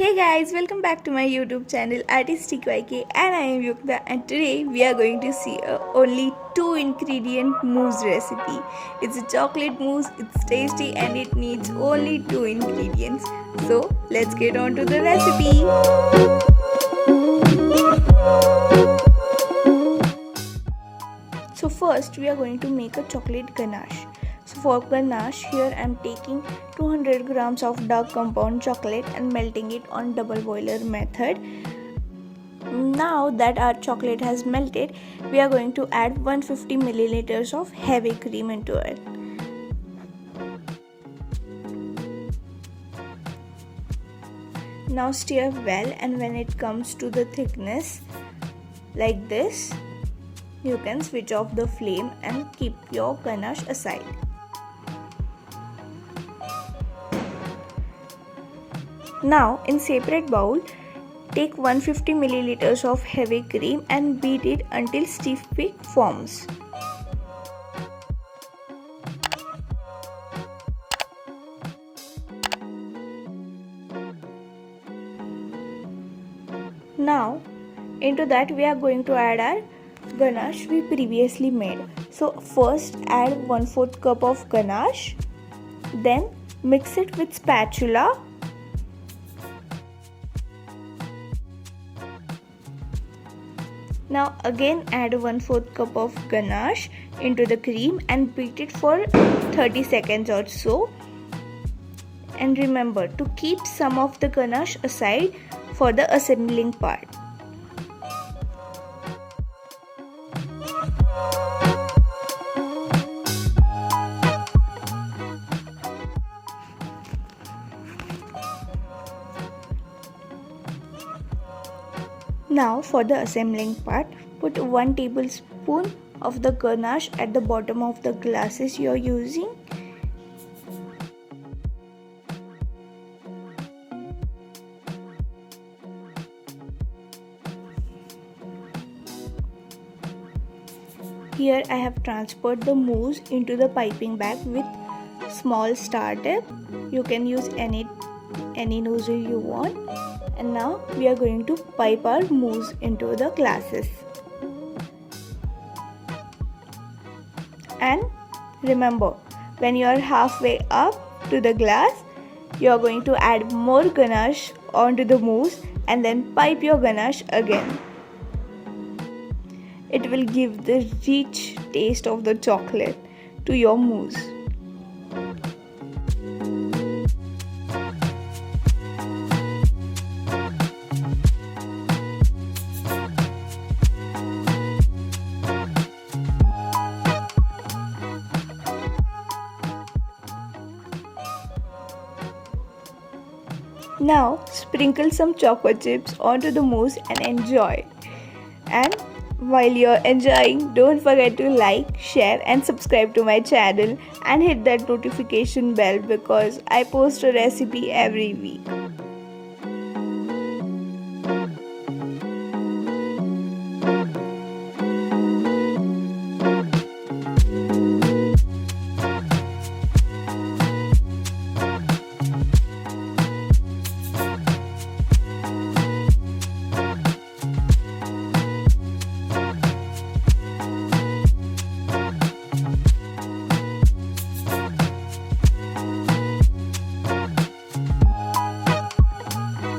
Hey guys, welcome back to my YouTube channel Artistic YK, and I am Yukta, and today we are going to see a only 2 ingredient mousse recipe. It's a chocolate mousse, it's tasty and it needs only 2 ingredients. So let's get on to the recipe. So first we are going to make a chocolate ganache. So for ganache, here I am taking 200 grams of dark compound chocolate and melting it on double boiler method. Now that our chocolate has melted, we are going to add 150 milliliters of heavy cream into it. Now stir well, and when it comes to the thickness like this, you can switch off the flame and keep your ganache aside. Now in separate bowl, take 150 milliliters of heavy cream and beat it until stiff peak forms. Now into that we are going to add our ganache we previously made. So first add 1/4 cup of ganache, then mix it with spatula. Now again add 1/4 cup of ganache into the cream and beat it for 30 seconds or so. And remember to keep some of the ganache aside for the assembling part. Now for the assembling part, put 1 tablespoon of the ganache at the bottom of the glasses you are using. Here I have transferred the mousse into the piping bag with small star tip. You can use any nozzle you want. And now we are going to pipe our mousse into the glasses. And remember, when you are halfway up to the glass, you are going to add more ganache onto the mousse and then pipe your ganache again. It will give the rich taste of the chocolate to your mousse. Now sprinkle some choco chips onto the mousse and enjoy. And while you're enjoying, don't forget to like, share and subscribe to my channel and hit that notification bell because I post a recipe every week.